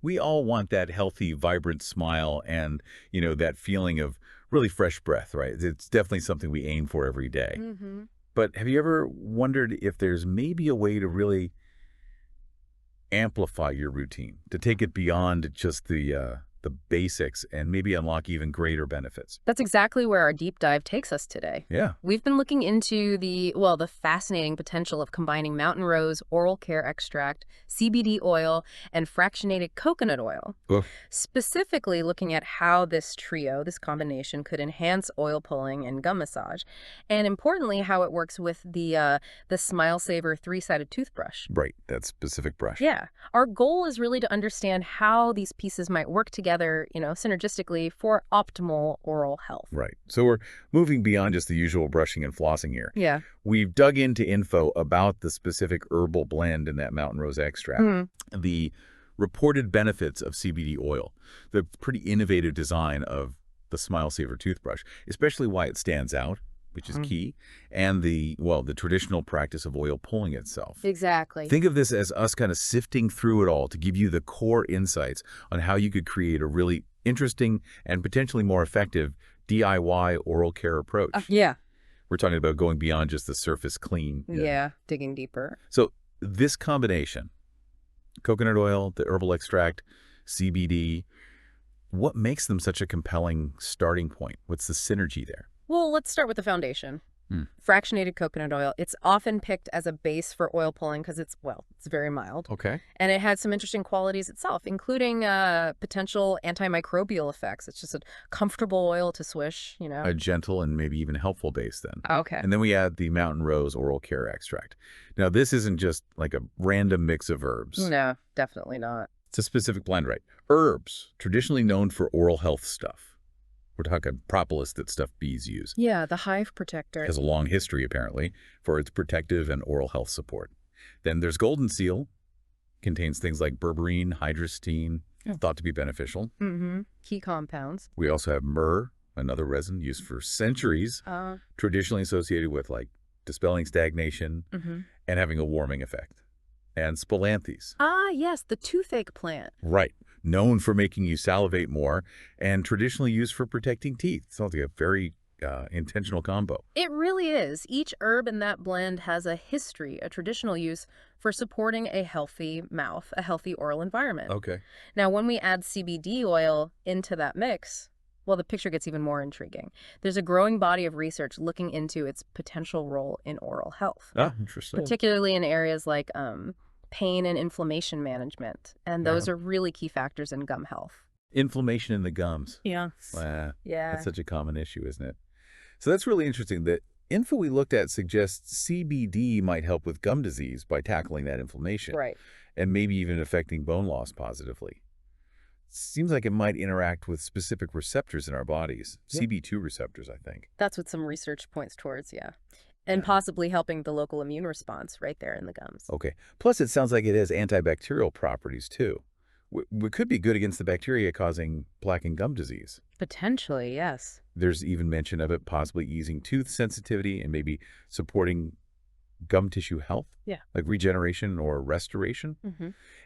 We all want that healthy, vibrant smile and, that feeling of really fresh breath, right? It's definitely something we aim for every day. Mm-hmm. But have you ever wondered if there's maybe a way to really amplify your routine, to take it beyond just the basics and maybe unlock even greater benefits? That's exactly where our deep dive takes us today. Yeah. We've been looking into the fascinating potential of combining mountain rose oral care extract, CBD oil, and fractionated coconut oil. Oof. Specifically looking at how this trio, this combination, could enhance oil pulling and gum massage, and importantly, how it works with the Smile Saver three-sided toothbrush. Right, that specific brush. Yeah. Our goal is really to understand how these pieces might work together, synergistically for optimal oral health. Right. So we're moving beyond just the usual brushing and flossing here. Yeah. We've dug into info about the specific herbal blend in that mountain rose extract, the reported benefits of CBD oil, the pretty innovative design of the Smile Saver toothbrush, especially why it stands out, which is key, and the traditional practice of oil pulling itself. Exactly. Think of this as us kind of sifting through it all to give you the core insights on how you could create a really interesting and potentially more effective DIY oral care approach. Yeah. We're talking about going beyond just the surface clean. Yeah, digging deeper. So this combination, coconut oil, the herbal extract, CBD, what makes them such a compelling starting point? What's the synergy there? Well, let's start with the foundation. Fractionated coconut oil. It's often picked as a base for oil pulling because it's very mild. Okay. And it has some interesting qualities itself, including potential antimicrobial effects. It's just a comfortable oil to swish, A gentle and maybe even helpful base then. Okay. And then we add the mountain rose oral care extract. Now, this isn't just like a random mix of herbs. No, definitely not. It's a specific blend, right? Herbs, traditionally known for oral health stuff. We're talking propolis that stuffed bees use. Yeah, the hive protector. Has a long history, apparently, for its protective and oral health support. Then there's golden seal, contains things like berberine, hydroxysteine, thought to be beneficial. Key compounds. We also have myrrh, another resin used for centuries, traditionally associated with dispelling stagnation and having a warming effect. And spilanthes. Ah, yes, the toothache plant. Right. Known for making you salivate more and traditionally used for protecting teeth. Sounds like a very intentional combo. It really is. Each herb in that blend has a history, a traditional use for supporting a healthy mouth, a healthy oral environment. Okay. Now, when we add CBD oil into that mix, the picture gets even more intriguing. There's a growing body of research looking into its potential role in oral health. Ah, interesting. Particularly in areas like pain and inflammation management. And those are really key factors in gum health. Inflammation in the gums. Yeah. Yeah. That's such a common issue, isn't it? So that's really interesting. The info we looked at suggests CBD might help with gum disease by tackling that inflammation. Right. And maybe even affecting bone loss positively. Seems like it might interact with specific receptors in our bodies. CB2 receptors, I think. That's what some research points towards, yeah. And possibly helping the local immune response right there in the gums. Okay. Plus, it sounds like it has antibacterial properties, too. It could be good against the bacteria causing plaque and gum disease. Potentially, yes. There's even mention of it possibly easing tooth sensitivity and maybe supporting gum tissue health. Yeah. Like regeneration or restoration.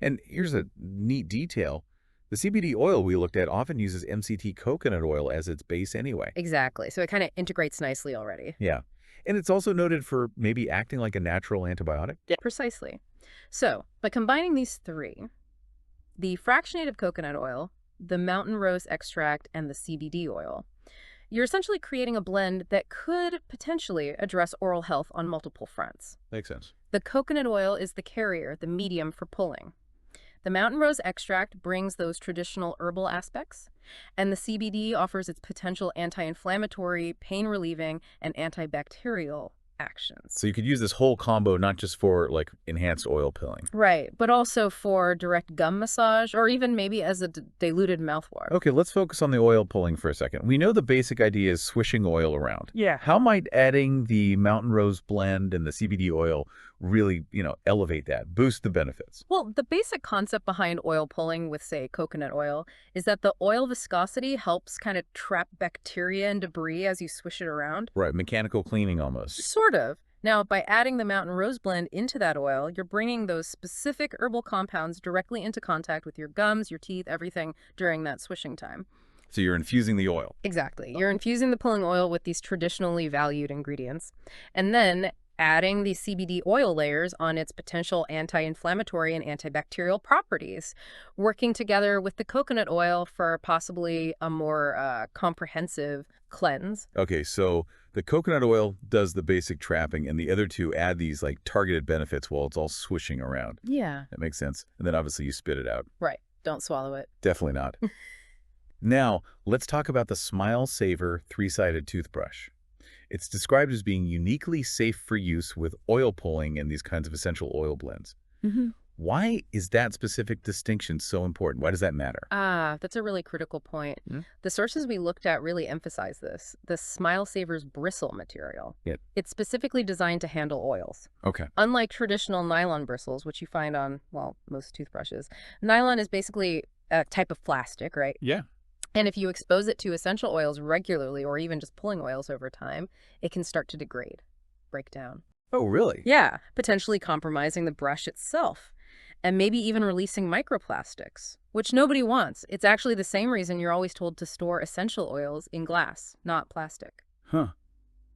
And here's a neat detail. The CBD oil we looked at often uses MCT coconut oil as its base anyway. Exactly. So it kind of integrates nicely already. Yeah. And it's also noted for maybe acting like a natural antibiotic. Yeah, precisely. So by combining these three, the fractionated coconut oil, the mountain rose extract, and the CBD oil, you're essentially creating a blend that could potentially address oral health on multiple fronts. Makes sense. The coconut oil is the carrier, the medium for pulling. The mountain rose extract brings those traditional herbal aspects, and the CBD offers its potential anti-inflammatory, pain-relieving, and antibacterial actions. So you could use this whole combo not just for enhanced oil pilling. Right, but also for direct gum massage or even maybe as a diluted mouthwash. Okay, let's focus on the oil pulling for a second. We know the basic idea is swishing oil around. Yeah. How might adding the mountain rose blend and the CBD oil really, elevate that, boost the benefits? Well, the basic concept behind oil pulling with, say, coconut oil is that the oil viscosity helps kind of trap bacteria and debris as you swish it around. Right, mechanical cleaning almost. Sort of. Now, by adding the mountain rose blend into that oil, you're bringing those specific herbal compounds directly into contact with your gums, your teeth, everything during that swishing time. So you're infusing the oil. Exactly. You're infusing the pulling oil with these traditionally valued ingredients, and then adding the CBD oil layers on its potential anti-inflammatory and antibacterial properties, working together with the coconut oil for possibly a more comprehensive cleanse. Okay, so the coconut oil does the basic trapping, and the other two add these like targeted benefits while it's all swishing around. Yeah. That makes sense. And then obviously you spit it out. Right. Don't swallow it. Definitely not. Now, let's talk about the Smile SAVER three-sided toothbrush. It's described as being uniquely safe for use with oil pulling and these kinds of essential oil blends. Why is that specific distinction so important? Why does that matter? That's a really critical point. The sources we looked at really emphasize this. The Smile SAVER's bristle material. It's specifically designed to handle oils. Okay. Unlike traditional nylon bristles, which you find on, well, most toothbrushes, nylon is basically a type of plastic, right? Yeah. And if you expose it to essential oils regularly or even just pulling oils over time, it can start to degrade, break down. Oh, really? Yeah, potentially compromising the brush itself and maybe even releasing microplastics, which nobody wants. It's actually the same reason you're always told to store essential oils in glass, not plastic. Huh.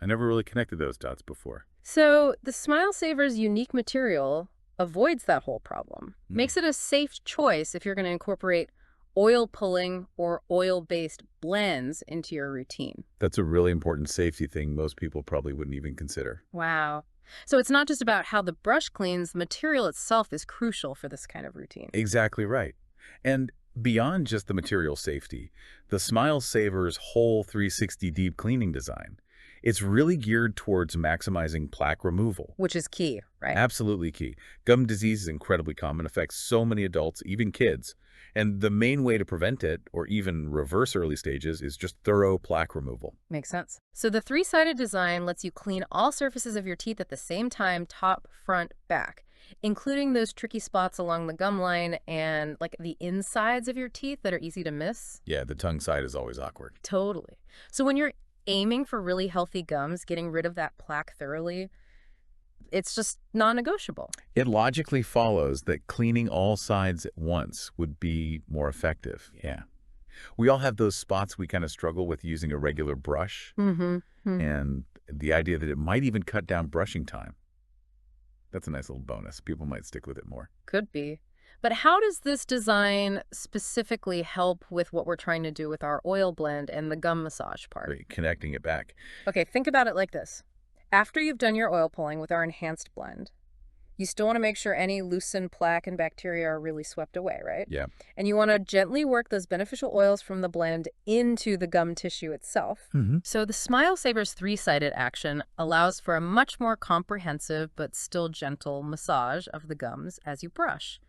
I never really connected those dots before. So the Smile SAVER's unique material avoids that whole problem, makes it a safe choice if you're going to incorporate oil pulling or oil-based blends into your routine. That's a really important safety thing most people probably wouldn't even consider. Wow. So it's not just about how the brush cleans, the material itself is crucial for this kind of routine. Exactly right. And beyond just the material safety, the Smile SAVER's whole 360 deep cleaning design, it's really geared towards maximizing plaque removal. Which is key, right? Absolutely key. Gum disease is incredibly common, affects so many adults, even kids. And the main way to prevent it, or even reverse early stages, is just thorough plaque removal. Makes sense. So the three-sided design lets you clean all surfaces of your teeth at the same time, top, front, back, including those tricky spots along the gum line and like the insides of your teeth that are easy to miss. Yeah, the tongue side is always awkward. Totally. So when you're aiming for really healthy gums, getting rid of that plaque thoroughly, it's just non-negotiable. It logically follows that cleaning all sides at once would be more effective. Yeah. We all have those spots we kind of struggle with using a regular brush. And the idea that it might even cut down brushing time. That's a nice little bonus. People might stick with it more. Could be. But how does this design specifically help with what we're trying to do with our oil blend and the gum massage part? Right, connecting it back. Okay, think about it like this. After you've done your oil pulling with our enhanced blend, you still want to make sure any loosened plaque and bacteria are really swept away, right? Yeah. And you want to gently work those beneficial oils from the blend into the gum tissue itself. So the Smile SAVER's three-sided action allows for a much more comprehensive but still gentle massage of the gums as you brush.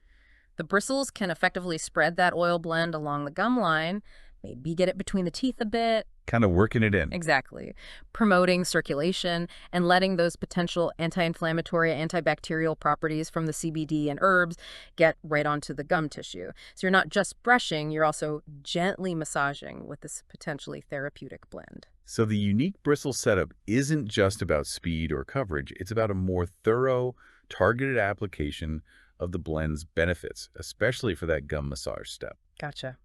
The bristles can effectively spread that oil blend along the gum line, maybe get it between the teeth a bit. Kind of working it in. Exactly. Promoting circulation and letting those potential anti-inflammatory, antibacterial properties from the CBD and herbs get right onto the gum tissue. So you're not just brushing, you're also gently massaging with this potentially therapeutic blend. So the unique bristle setup isn't just about speed or coverage. It's about a more thorough, targeted application of the blend's benefits, especially for that gum massage step. Gotcha.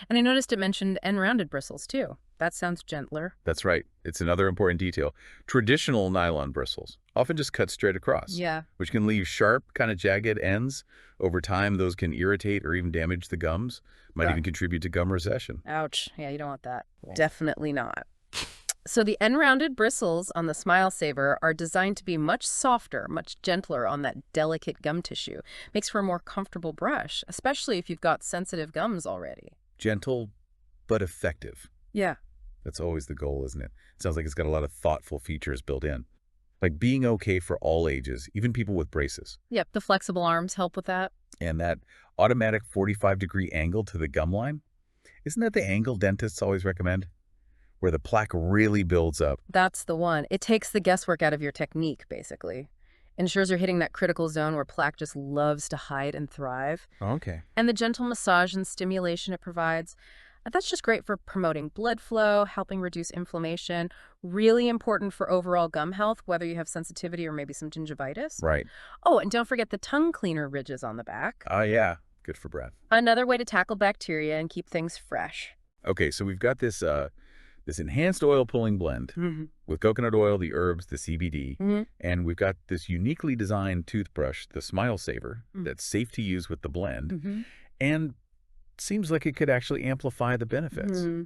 And I noticed it mentioned end-rounded bristles, too. That sounds gentler. That's right. It's another important detail. Traditional nylon bristles often just cut straight across, which can leave sharp, kind of jagged ends. Over time, those can irritate or even damage the gums, might even contribute to gum recession. Ouch. Yeah, you don't want that. Definitely not. So the end-rounded bristles on the Smile SAVER are designed to be much softer, much gentler on that delicate gum tissue. Makes for a more comfortable brush, especially if you've got sensitive gums already. Gentle, but effective. Yeah. That's always the goal, isn't it? It sounds like it's got a lot of thoughtful features built in. Like being okay for all ages, even people with braces. Yep, the flexible arms help with that. And that automatic 45-degree angle to the gum line, isn't that the angle dentists always recommend? Where the plaque really builds up. That's the one. It takes the guesswork out of your technique, basically. Ensures you're hitting that critical zone where plaque just loves to hide and thrive. Okay. And the gentle massage and stimulation it provides, That's just great for promoting blood flow, helping reduce inflammation, really important for overall gum health, whether you have sensitivity or maybe some gingivitis. Right. Oh, and don't forget the tongue cleaner ridges on the back. Oh, yeah. Good for breath. Another way to tackle bacteria and keep things fresh. Okay, so we've got this enhanced oil pulling blend Mm-hmm. with coconut oil, the herbs, the CBD, Mm-hmm. and we've got this uniquely designed toothbrush, the Smile Saver, that's safe to use with the blend, Mm-hmm. and seems like it could actually amplify the benefits. Mm-hmm.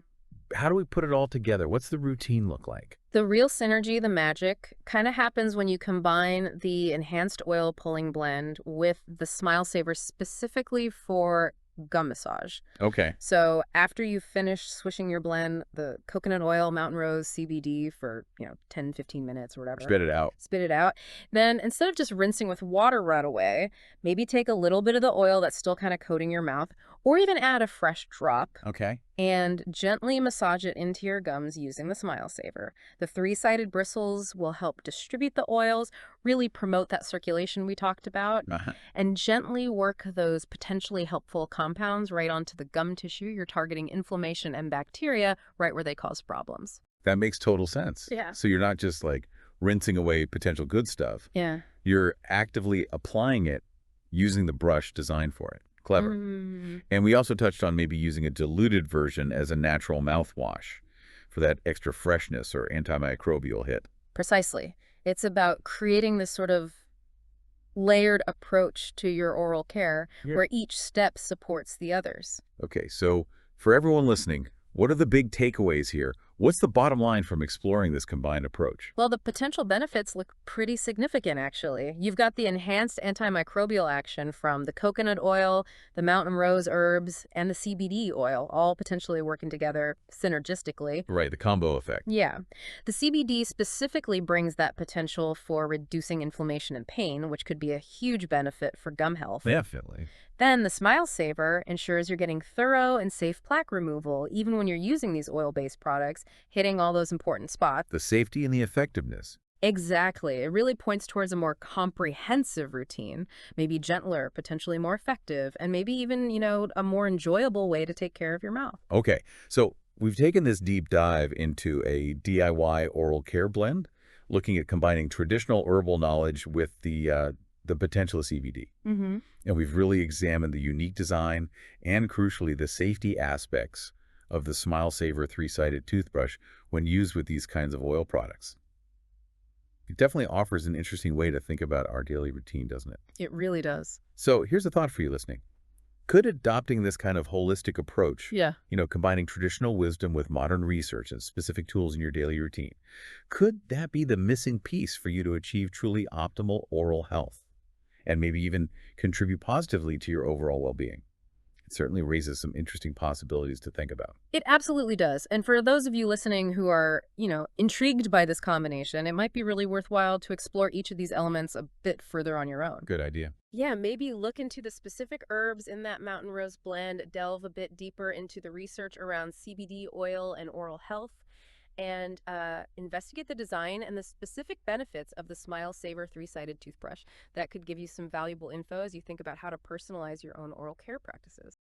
How do we put it all together? What's the routine look like? The real synergy, the magic, kind of happens when you combine the enhanced oil pulling blend with the Smile Saver specifically for gum massage. Okay, So after you finish swishing your blend, the coconut oil, mountain rose, CBD for, 10, 15 minutes or whatever. spit it out. Spit it out. Then instead of just rinsing with water right away, maybe take a little bit of the oil that's still kind of coating your mouth, or even add a fresh drop Okay. and gently massage it into your gums using the Smile Saver. The three-sided bristles will help distribute the oils, really promote that circulation we talked about, Uh-huh. and gently work those potentially helpful compounds right onto the gum tissue. You're targeting inflammation and bacteria right where they cause problems. That makes total sense. Yeah. So you're not just like rinsing away potential good stuff. Yeah. You're actively applying it using the brush designed for it. Clever. Mm, And we also touched on maybe using a diluted version as a natural mouthwash for that extra freshness or antimicrobial hit. precisely. It's about creating this sort of layered approach to your oral care Yeah. where each step supports the others. Okay, so for everyone listening, what are the big takeaways here? What's the bottom line from exploring this combined approach? Well, the potential benefits look pretty significant, actually. You've got the enhanced antimicrobial action from the coconut oil, the mountain rose herbs, and the CBD oil, all potentially working together synergistically. Right, the combo effect. Yeah. The CBD specifically brings that potential for reducing inflammation and pain, which could be a huge benefit for gum health. Definitely. Then the Smile Saver ensures you're getting thorough and safe plaque removal, even when you're using these oil-based products, hitting all those important spots. The safety and the effectiveness. Exactly. It really points towards a more comprehensive routine, maybe gentler, potentially more effective, and maybe even, a more enjoyable way to take care of your mouth. Okay, so we've taken this deep dive into a DIY oral care blend, looking at combining traditional herbal knowledge with the potential of CBD. Mm-hmm. And we've really examined the unique design and, crucially, the safety aspects of the Smile Saver three-sided toothbrush when used with these kinds of oil products. It definitely offers an interesting way to think about our daily routine, doesn't it? It really does. So here's a thought for you listening. Could adopting this kind of holistic approach, Yeah. combining traditional wisdom with modern research and specific tools in your daily routine, could that be the missing piece for you to achieve truly optimal oral health and maybe even contribute positively to your overall well-being? It certainly raises some interesting possibilities to think about. It absolutely does. And for those of you listening who are, intrigued by this combination, it might be really worthwhile to explore each of these elements a bit further on your own. Good idea. Yeah, maybe look into the specific herbs in that mountain rose blend, delve a bit deeper into the research around CBD oil and oral health, and investigate the design and the specific benefits of the Smile Saver three-sided toothbrush. That could give you some valuable info as you think about how to personalize your own oral care practices.